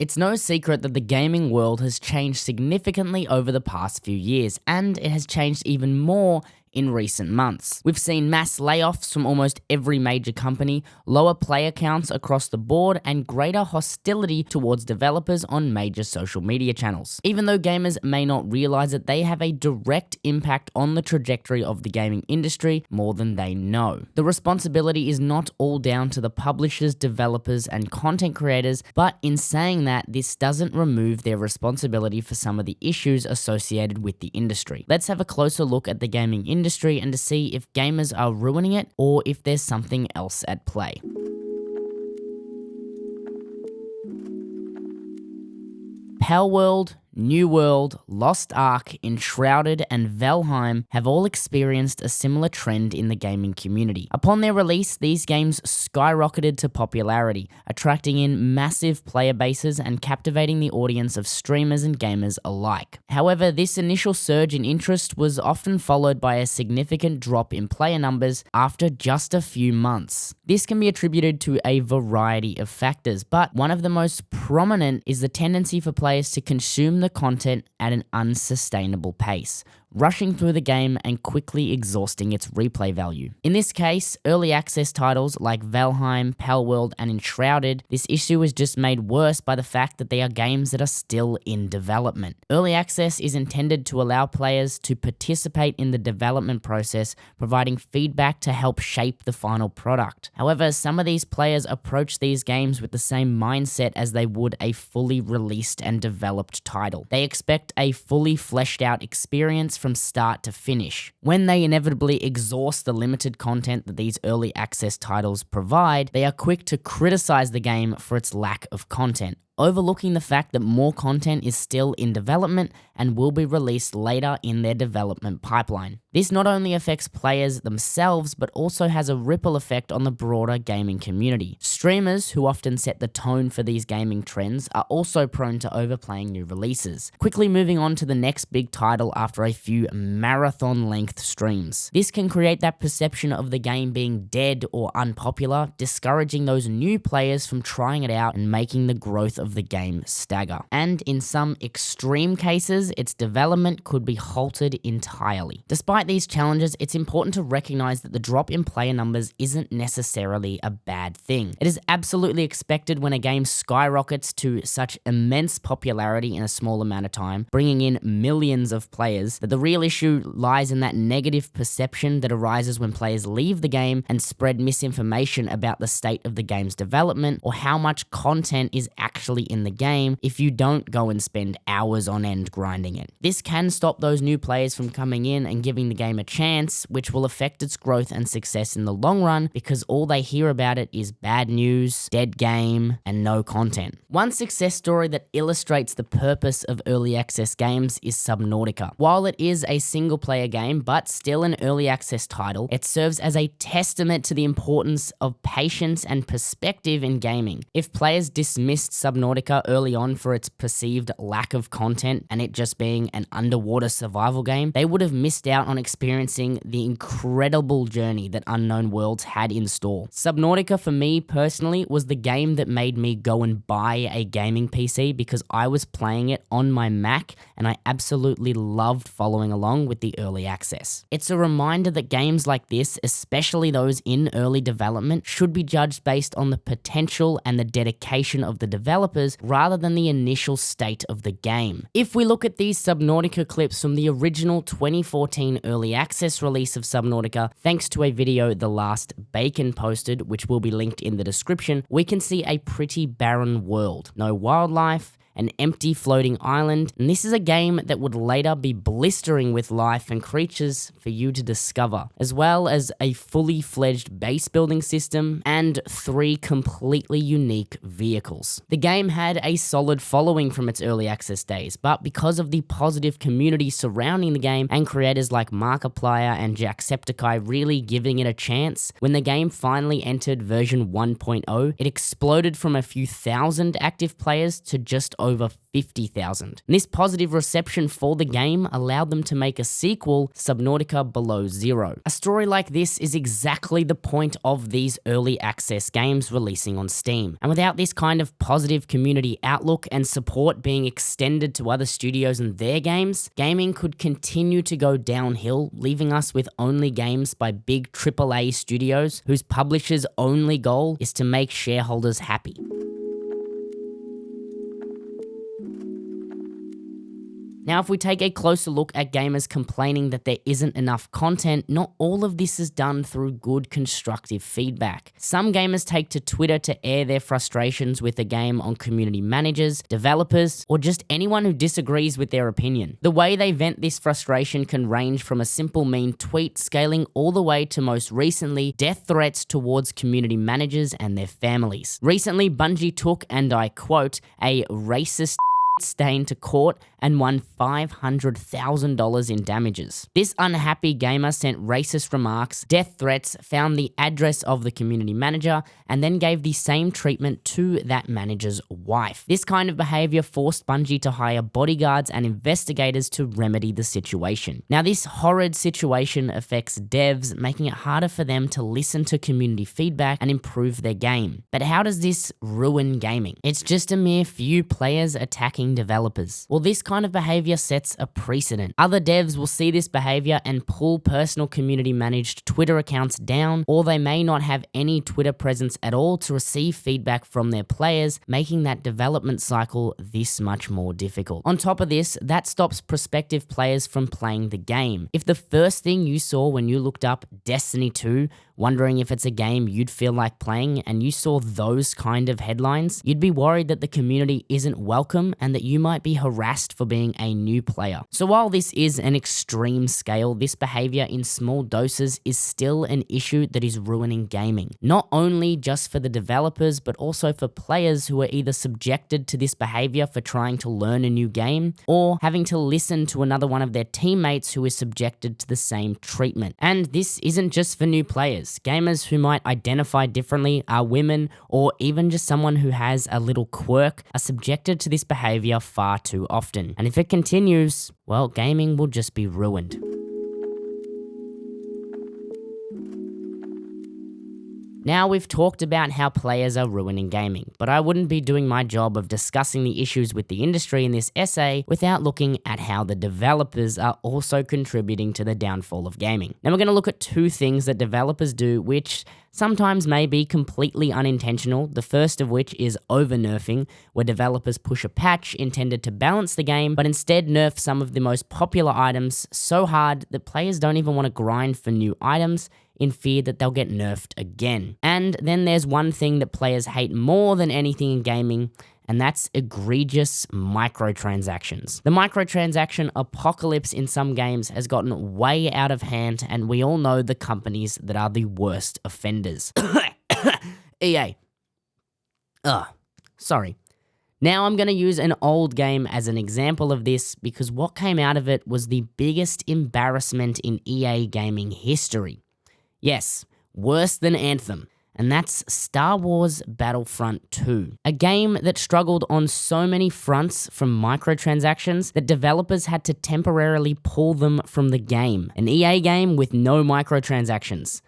It's no secret that the gaming world has changed significantly over the past few years, and it has changed even more in recent months. We've seen mass layoffs from almost every major company, lower player counts across the board, and greater hostility towards developers on major social media channels. Even though gamers may not realize it, they have a direct impact on the trajectory of the gaming industry more than they know. The responsibility is not all down to the publishers, developers, and content creators, but in saying that, this doesn't remove their responsibility for some of the issues associated with the industry. Let's have a closer look at the gaming industry and to see if gamers are ruining it or if there's something else at play. Palworld, New World, Lost Ark, Enshrouded, and Valheim have all experienced a similar trend in the gaming community. Upon their release, these games skyrocketed to popularity, attracting in massive player bases and captivating the audience of streamers and gamers alike. However, this initial surge in interest was often followed by a significant drop in player numbers after just a few months. This can be attributed to a variety of factors, but one of the most prominent is the tendency for players to consume the content at an unsustainable pace, rushing through the game and quickly exhausting its replay value. In this case, early access titles like Valheim, Palworld, and Enshrouded, this issue is just made worse by the fact that they are games that are still in development. Early access is intended to allow players to participate in the development process, providing feedback to help shape the final product. However, some of these players approach these games with the same mindset as they would a fully released and developed title. They expect a fully fleshed out experience from start to finish. When they inevitably exhaust the limited content that these early access titles provide, they are quick to criticize the game for its lack of content, overlooking the fact that more content is still in development and will be released later in their development pipeline. This not only affects players themselves, but also has a ripple effect on the broader gaming community. Streamers, who often set the tone for these gaming trends, are also prone to overplaying new releases, quickly moving on to the next big title after a few marathon-length streams. This can create that perception of the game being dead or unpopular, discouraging those new players from trying it out and making the growth of the game stagger. And in some extreme cases, its development could be halted entirely. Despite these challenges, it's important to recognize that the drop in player numbers isn't necessarily a bad thing. It is absolutely expected when a game skyrockets to such immense popularity in a small amount of time, bringing in millions of players, that the real issue lies in that negative perception that arises when players leave the game and spread misinformation about the state of the game's development or how much content is actually in the game if you don't go and spend hours on end grinding it. This can stop those new players from coming in and giving the game a chance, which will affect its growth and success in the long run because all they hear about it is bad news, dead game, and no content. One success story that illustrates the purpose of early access games is Subnautica. While it is a single player game, but still an early access title, it serves as a testament to the importance of patience and perspective in gaming. If players dismissed Subnautica early on for its perceived lack of content and it just being an underwater survival game, they would have missed out on experiencing the incredible journey that Unknown Worlds had in store. Subnautica for me personally was the game that made me go and buy a gaming PC because I was playing it on my Mac and I absolutely loved following along with the early access. It's a reminder that games like this, especially those in early development, should be judged based on the potential and the dedication of the developers rather than the initial state of the game. If we look at these Subnautica clips from the original 2014 early access release of Subnautica, thanks to a video The Last Bacon posted, which will be linked in the description, we can see a pretty barren world. No wildlife, an empty floating island, and this is a game that would later be blistering with life and creatures for you to discover, as well as a fully fledged base building system and 3 completely unique vehicles. The game had a solid following from its early access days, but because of the positive community surrounding the game and creators like Markiplier and Jacksepticeye really giving it a chance, when the game finally entered version 1.0, it exploded from a few thousand active players to just over over 50,000. This positive reception for the game allowed them to make a sequel, Subnautica Below Zero. A story like this is exactly the point of these early access games releasing on Steam. And without this kind of positive community outlook and support being extended to other studios and their games, gaming could continue to go downhill, leaving us with only games by big AAA studios whose publishers' only goal is to make shareholders happy. Now, if we take a closer look at gamers complaining that there isn't enough content, not all of this is done through good constructive feedback. Some gamers take to Twitter to air their frustrations with the game on community managers, developers, or just anyone who disagrees with their opinion. The way they vent this frustration can range from a simple mean tweet scaling all the way to, most recently, death threats towards community managers and their families. Recently, Bungie took, and I quote, a racist stain to court and won $500,000 in damages. This unhappy gamer sent racist remarks, death threats, found the address of the community manager, and then gave the same treatment to that manager's wife. This kind of behavior forced Bungie to hire bodyguards and investigators to remedy the situation. Now, this horrid situation affects devs, making it harder for them to listen to community feedback and improve their game. But how does this ruin gaming? It's just a mere few players attacking developers. Well, this kind of behavior sets a precedent. Other devs will see this behavior and pull personal community managed Twitter accounts down, or they may not have any Twitter presence at all to receive feedback from their players, making that development cycle this much more difficult. On top of this, that stops prospective players from playing the game. If the first thing you saw when you looked up Destiny 2, wondering if it's a game you'd feel like playing, and you saw those kind of headlines, you'd be worried that the community isn't welcome and that you might be harassed for being a new player. So while this is an extreme scale, this behavior in small doses is still an issue that is ruining gaming. Not only just for the developers, but also for players who are either subjected to this behavior for trying to learn a new game, or having to listen to another one of their teammates who is subjected to the same treatment. And this isn't just for new players. Gamers who might identify differently, are women, or even just someone who has a little quirk are subjected to this behavior far too often. And if it continues, well, gaming will just be ruined. Now, we've talked about how players are ruining gaming, but I wouldn't be doing my job of discussing the issues with the industry in this essay without looking at how the developers are also contributing to the downfall of gaming. Now, we're going to look at two things that developers do which sometimes may be completely unintentional, the first of which is over-nerfing, where developers push a patch intended to balance the game, but instead nerf some of the most popular items so hard that players don't even want to grind for new items in fear that they'll get nerfed again. And then there's one thing that players hate more than anything in gaming, and that's egregious microtransactions. The microtransaction apocalypse in some games has gotten way out of hand, and we all know the companies that are the worst offenders. EA. Sorry. Now I'm going to use an old game as an example of this because what came out of it was the biggest embarrassment in EA gaming history. Yes, worse than Anthem. And that's Star Wars Battlefront 2, a game that struggled on so many fronts from microtransactions that developers had to temporarily pull them from the game. An EA game with no microtransactions.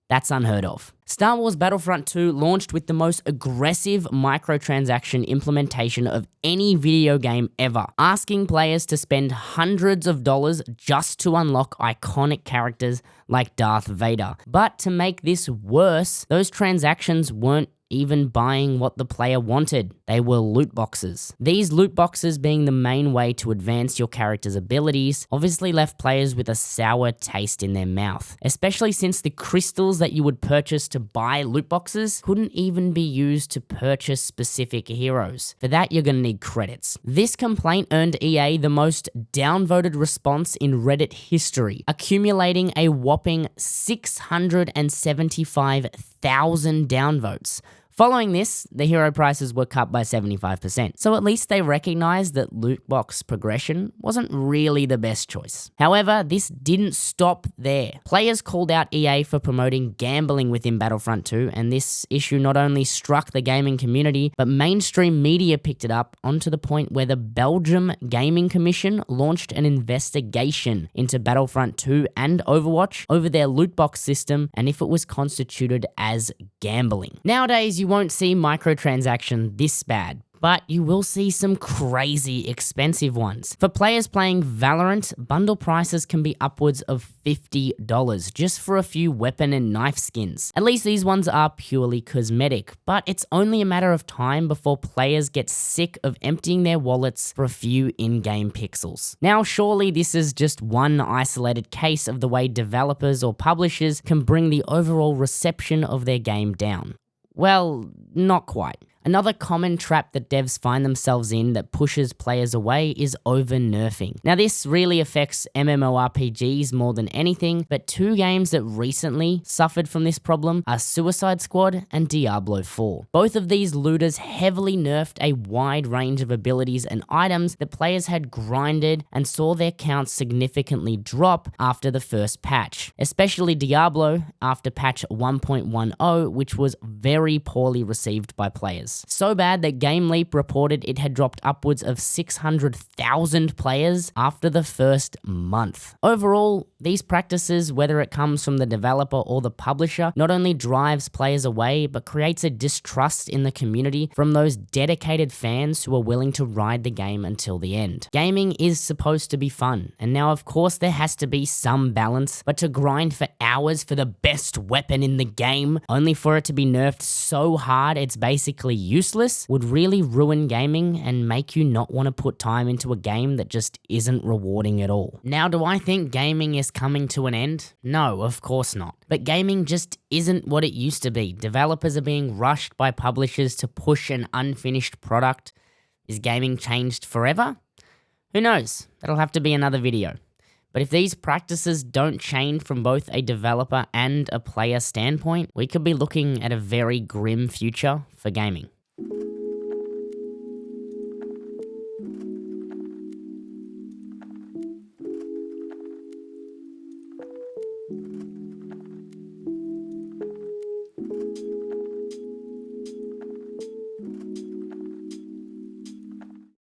That's unheard of. Star Wars Battlefront 2 launched with the most aggressive microtransaction implementation of any video game ever, asking players to spend hundreds of dollars just to unlock iconic characters like Darth Vader. But to make this worse, those transactions weren't even buying what the player wanted. They were loot boxes. These loot boxes, being the main way to advance your character's abilities, obviously left players with a sour taste in their mouth, especially since the crystals that you would purchase to buy loot boxes couldn't even be used to purchase specific heroes. For that, you're gonna need credits. This complaint earned EA the most downvoted response in Reddit history, accumulating a whopping 675,000 downvotes, Following this, the hero prices were cut by 75%, so at least they recognized that loot box progression wasn't really the best choice. However, this didn't stop there. Players called out EA for promoting gambling within Battlefront 2, and this issue not only struck the gaming community, but mainstream media picked it up onto the point where the Belgium Gaming Commission launched an investigation into Battlefront 2 and Overwatch over their loot box system and if it was constituted as gambling. Nowadays, you won't see microtransaction this bad, but you will see some crazy expensive ones. For players playing Valorant, bundle prices can be upwards of $50 just for a few weapon and knife skins. At least these ones are purely cosmetic, but it's only a matter of time before players get sick of emptying their wallets for a few in-game pixels. Now, surely this is just one isolated case of the way developers or publishers can bring the overall reception of their game down. Well, not quite. Another common trap that devs find themselves in that pushes players away is over-nerfing. Now this really affects MMORPGs more than anything, but two games that recently suffered from this problem are Suicide Squad and Diablo 4. Both of these looters heavily nerfed a wide range of abilities and items that players had grinded and saw their counts significantly drop after the first patch, especially Diablo after patch 1.10, which was very poorly received by players. So bad that GameLeap reported it had dropped upwards of 600,000 players after the first month. Overall, these practices, whether it comes from the developer or the publisher, not only drives players away, but creates a distrust in the community from those dedicated fans who are willing to ride the game until the end. Gaming is supposed to be fun, and now of course there has to be some balance, but to grind for hours for the best weapon in the game, only for it to be nerfed so hard it's basically useless, would really ruin gaming and make you not want to put time into a game that just isn't rewarding at all. Now, do I think gaming is coming to an end? No, of course not. But gaming just isn't what it used to be. Developers are being rushed by publishers to push an unfinished product. Is gaming changed forever? Who knows? That'll have to be another video. But if these practices don't change from both a developer and a player standpoint, we could be looking at a very grim future for gaming.